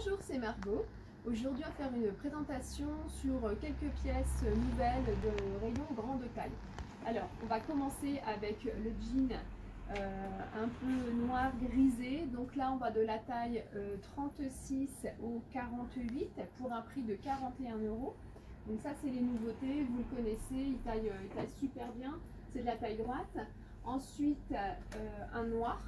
Bonjour, c'est Margot. Aujourd'hui, on va faire une présentation sur quelques pièces nouvelles de rayon grande taille. Alors, on va commencer avec le jean un peu noir grisé. Donc là, on va de la taille 36 au 48 pour un prix de 41 €. Donc ça, c'est les nouveautés. Vous le connaissez, il taille super bien. C'est de la taille droite. Ensuite, un noir.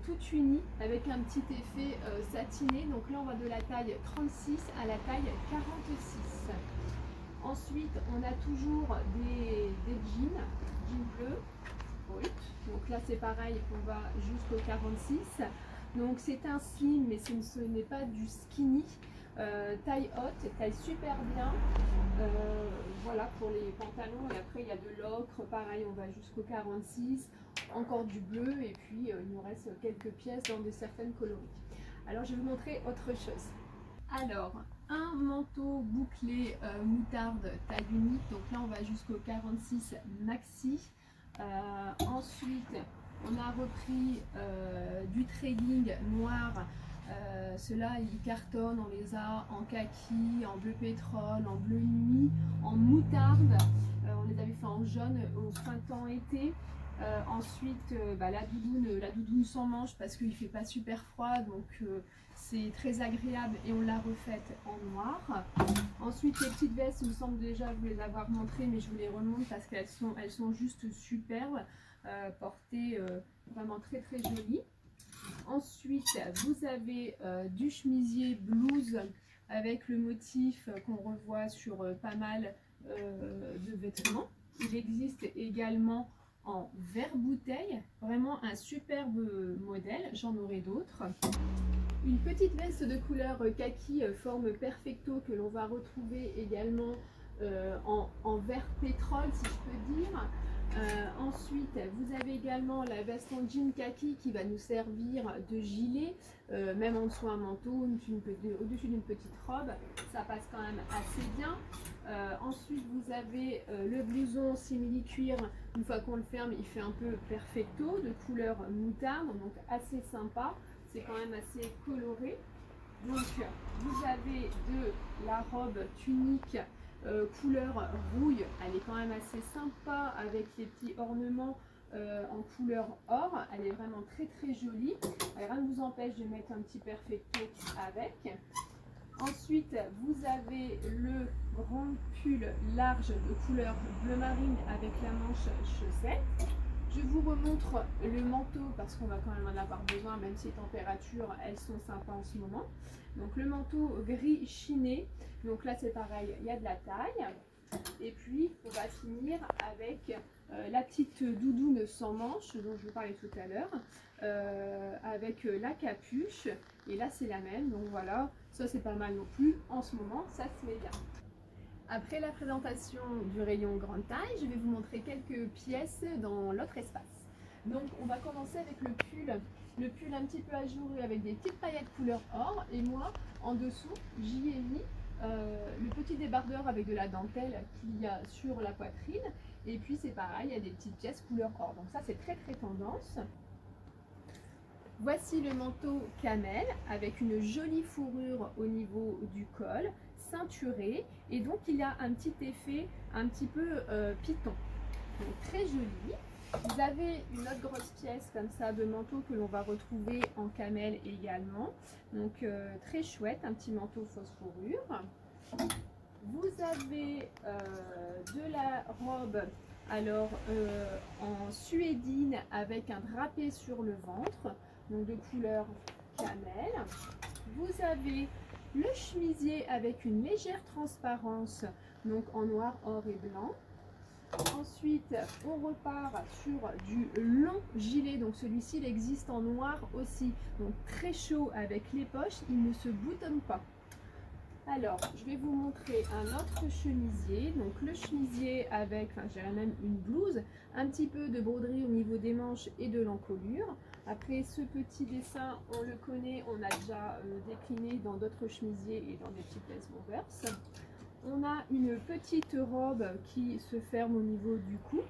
Tout uni avec un petit effet satiné. Donc là on va de la taille 36 à la taille 46. Ensuite on a toujours des jeans bleus brut. Donc là c'est pareil, on va jusqu'au 46. Donc c'est un slim mais ce n'est pas du skinny. Taille haute, taille super bien. Voilà pour les pantalons. Et après il y a de l'ocre, pareil on va jusqu'au 46. Encore du bleu et puis il nous reste quelques pièces dans certaines coloris. Alors je vais vous montrer autre chose. Alors un manteau bouclé moutarde taille unique, donc là on va jusqu'au 46 maxi. Ensuite on a repris du trading noir. Ceux-là ils cartonnent, on les a en kaki, en bleu pétrole, en bleu nuit, en moutarde. On les avait fait en jaune au printemps-été. Ensuite la doudoune sans manche parce qu'il ne fait pas super froid, donc c'est très agréable et on l'a refaite en noir. Ensuite les petites vestes, il me semble déjà vous les avoir montrées, mais je vous les remonte parce qu'elles sont juste superbes, portées vraiment très très jolies. Ensuite vous avez du chemisier blouse avec le motif qu'on revoit sur pas mal de vêtements. Il existe également en verre bouteille, vraiment un superbe modèle, j'en aurai d'autres. Une petite veste de couleur kaki forme perfecto que l'on va retrouver également en vert pétrole si je peux dire. Ensuite vous avez également la veste en jean kaki qui va nous servir de gilet, même en dessous un manteau, au-dessus d'une petite robe, ça passe quand même assez bien. Ensuite vous avez le blouson simili cuir, une fois qu'on le ferme il fait un peu perfecto de couleur moutarde, donc assez sympa, c'est quand même assez coloré. Donc vous avez de la robe tunique couleur rouille, elle est quand même assez sympa avec les petits ornements en couleur or, elle est vraiment très très jolie. Rien ne vous empêche de mettre un petit perfecto avec. Ensuite vous avez le grand pull large de couleur bleu marine avec la manche chaussette. Je vous remontre le manteau parce qu'on va quand même en avoir besoin, même si les températures elles sont sympas en ce moment. Donc le manteau gris chiné, donc là c'est pareil, il y a de la taille. Et puis on va finir avec la petite doudoune sans manche dont je vous parlais tout à l'heure, avec la capuche. Et là c'est la même, donc voilà, ça c'est pas mal non plus, en ce moment ça se met bien. Après la présentation du rayon grande taille, je vais vous montrer quelques pièces dans l'autre espace. Donc on va commencer avec le pull un petit peu ajouré avec des petites paillettes couleur or, et moi en dessous j'y ai mis le petit débardeur avec de la dentelle qu'il y a sur la poitrine, et puis c'est pareil, il y a des petites pièces couleur or, donc ça c'est très très tendance. Voici le manteau camel avec une jolie fourrure au niveau du col, ceinturé, et donc il y a un petit effet un petit peu python, donc très joli. Vous avez une autre grosse pièce comme ça de manteau que l'on va retrouver en camel également, donc très chouette, un petit manteau fausse fourrure. Vous avez de la robe alors en suédine avec un drapé sur le ventre, donc de couleur camel. Vous avez le chemisier avec une légère transparence, donc en noir, or et blanc. Ensuite on repart sur du long gilet, donc celui-ci il existe en noir aussi, donc très chaud avec les poches, il ne se boutonne pas. Alors je vais vous montrer un autre chemisier, donc le chemisier avec, j'ai même une blouse, un petit peu de broderie au niveau des manches et de l'encolure. Après ce petit dessin on le connaît, on a déjà décliné dans d'autres chemisiers et dans des petites pièces Bombers. On a une petite robe qui se ferme au niveau du cou.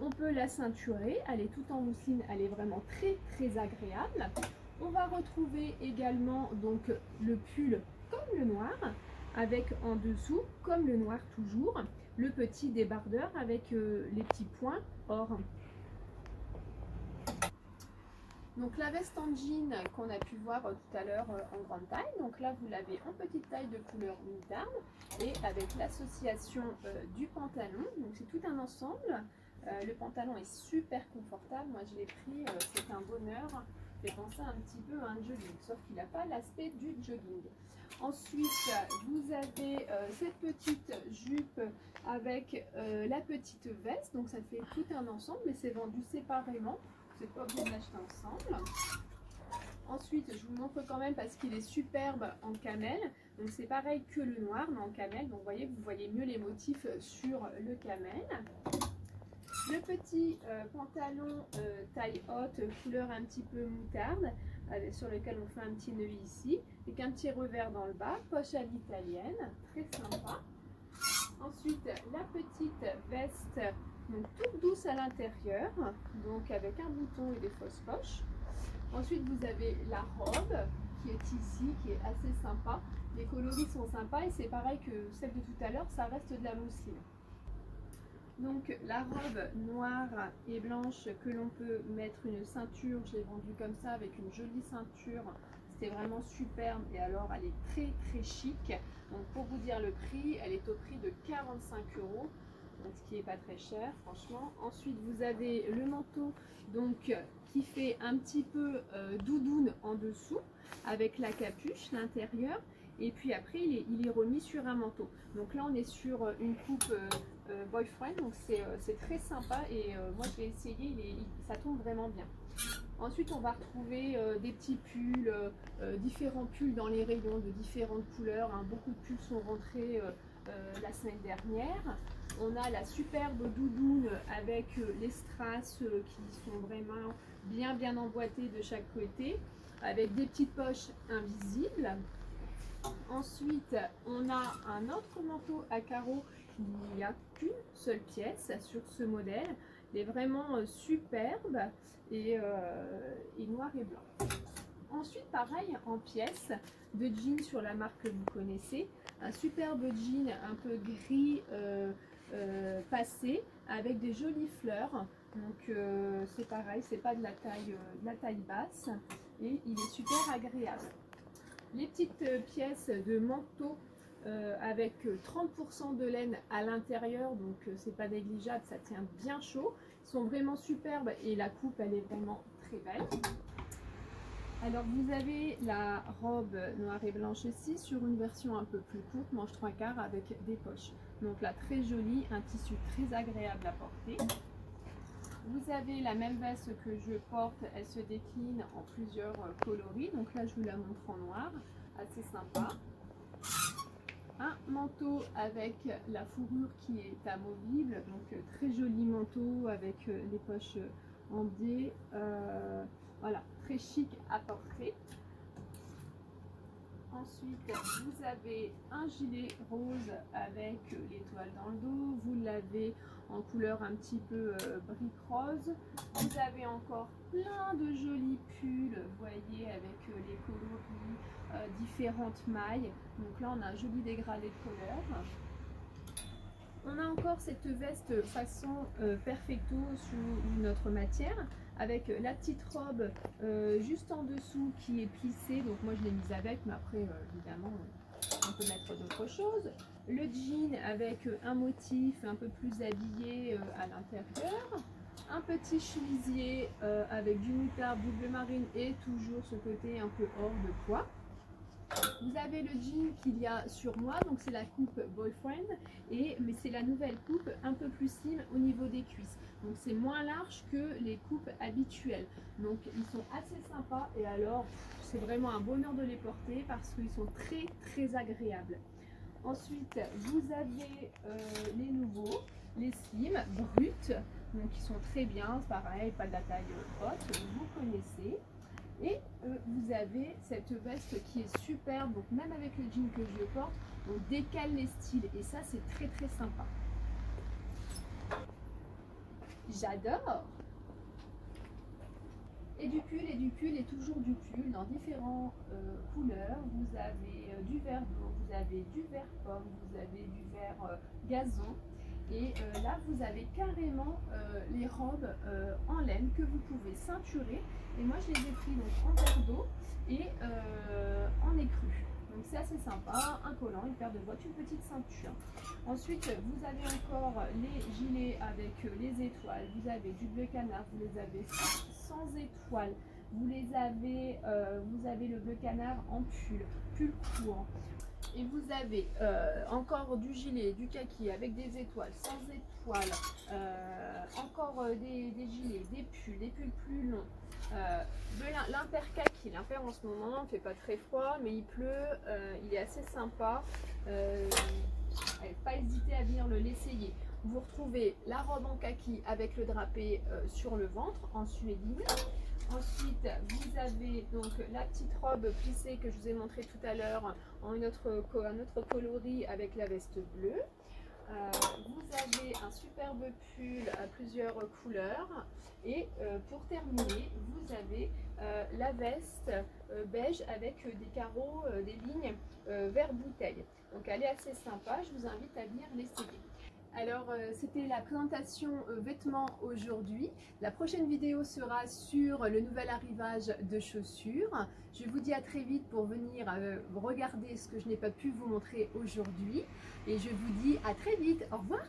On peut la ceinturer, elle est toute en mousseline, elle est vraiment très très agréable. On va retrouver également donc le pull comme le noir, avec en dessous, comme le noir toujours, le petit débardeur avec les petits points or. Donc la veste en jean qu'on a pu voir tout à l'heure en grande taille, donc là vous l'avez en petite taille de couleur moutarde et avec l'association du pantalon, donc c'est tout un ensemble. Le pantalon est super confortable, moi je l'ai pris, c'est un bonheur, j'ai pensé un petit peu à un jogging, sauf qu'il n'a pas l'aspect du jogging. Ensuite vous avez cette petite jupe avec la petite veste, donc ça fait tout un ensemble mais c'est vendu séparément. C'est pas obligé de l'acheter ensemble. Ensuite, je vous montre quand même parce qu'il est superbe en camel. Donc c'est pareil que le noir, mais en camel. Donc vous voyez mieux les motifs sur le camel. Le petit pantalon taille haute, couleur un petit peu moutarde, sur lequel on fait un petit nœud ici, avec un petit revers dans le bas, poche à l'italienne, très sympa. Ensuite, la petite veste, donc toute douce à l'intérieur, donc avec un bouton et des fausses poches. Ensuite, vous avez la robe qui est ici, qui est assez sympa. Les coloris sont sympas et c'est pareil que celle de tout à l'heure, ça reste de la mousseline. Donc la robe noire et blanche que l'on peut mettre une ceinture, je l'ai vendue comme ça avec une jolie ceinture. C'était vraiment superbe et alors elle est très très chic. Donc pour vous dire le prix, elle est au prix de 45 €, donc ce qui n'est pas très cher franchement. Ensuite vous avez le manteau donc qui fait un petit peu doudoune en dessous avec la capuche, l'intérieur. Et puis après il est remis sur un manteau. Donc là on est sur une coupe boyfriend, donc c'est très sympa et moi je vais essayer, ça tombe vraiment bien. Ensuite on va retrouver des petits pulls, différents pulls dans les rayons de différentes couleurs, hein. Beaucoup de pulls sont rentrés la semaine dernière. On a la superbe doudoune avec les strass qui sont vraiment bien emboîtés de chaque côté, avec des petites poches invisibles. Ensuite, on a un autre manteau à carreaux. Il n'y a qu'une seule pièce sur ce modèle. Il est vraiment superbe et noir et blanc. Ensuite, pareil, en pièces de jean sur la marque que vous connaissez. Un superbe jean un peu gris passé avec des jolies fleurs. Donc c'est pareil, c'est pas de la taille basse et il est super agréable. Les petites pièces de manteau avec 30% de laine à l'intérieur, donc c'est pas négligeable, ça tient bien chaud, sont vraiment superbes et la coupe elle est vraiment très belle. Alors vous avez la robe noire et blanche ici sur une version un peu plus courte, manche 3/4 avec des poches. Donc là très jolie, un tissu très agréable à porter. Vous avez la même veste que je porte, elle se décline en plusieurs coloris. Donc là, je vous la montre en noir, assez sympa. Un manteau avec la fourrure qui est amovible, donc très joli manteau avec les poches en biais. Voilà, très chic à porter. Ensuite, vous avez un gilet rose avec l'étoile dans le dos. Vous l'avez en couleur un petit peu brique rose. Vous avez encore plein de jolis pulls, vous voyez, avec les coloris, différentes mailles. Donc là, on a un joli dégradé de couleurs. On a encore cette veste façon perfecto sous une autre matière, avec la petite robe juste en dessous qui est plissée. Donc moi je l'ai mise avec, mais après évidemment on peut mettre d'autres choses. Le jean avec un motif un peu plus habillé à l'intérieur. Un petit chemisier avec du moutarde, du bleu marine et toujours ce côté un peu hors de poids. Vous avez le jean qu'il y a sur moi, donc c'est la coupe boyfriend, mais c'est la nouvelle coupe un peu plus slim au niveau des cuisses. Donc c'est moins large que les coupes habituelles. Donc ils sont assez sympas et alors c'est vraiment un bonheur de les porter parce qu'ils sont très agréables. Ensuite vous avez les nouveaux, les slim bruts, donc ils sont très bien, c'est pareil, pas de la taille haute, vous connaissez. Et vous avez cette veste qui est superbe, donc même avec le jean que je porte, on décale les styles et ça c'est très sympa. J'adore. Et du pull est toujours du pull dans différentes couleurs. Vous avez du vert blanc, vous avez du vert pomme, vous avez du vert gazon. Et là, vous avez carrément les robes en laine que vous pouvez ceinturer. Et moi, je les ai pris donc en verre d'eau et en écru. Donc c'est assez sympa, un collant, une paire de bottes, une petite ceinture. Ensuite, vous avez encore les gilets avec les étoiles. Vous avez du bleu canard, vous les avez sans étoiles. Vous avez le bleu canard en pull court. Et vous avez encore du gilet, du kaki avec des étoiles, sans étoiles, encore des gilets, des pulls plus longs. L'imper kaki, l'imper en ce moment, il ne fait pas très froid, mais il pleut, il est assez sympa. Pas hésiter à venir l'essayer. Vous retrouvez la robe en kaki avec le drapé sur le ventre en suédine. Ensuite, vous avez donc la petite robe plissée que je vous ai montré tout à l'heure en un autre coloris avec la veste bleue. Vous avez un superbe pull à plusieurs couleurs. Et pour terminer, vous avez la veste beige avec des carreaux, des lignes vert bouteille. Donc elle est assez sympa, je vous invite à venir l'essayer. Alors c'était la présentation vêtements aujourd'hui. La prochaine vidéo sera sur le nouvel arrivage de chaussures. Je vous dis à très vite pour venir regarder ce que je n'ai pas pu vous montrer aujourd'hui. Et je vous dis à très vite. Au revoir.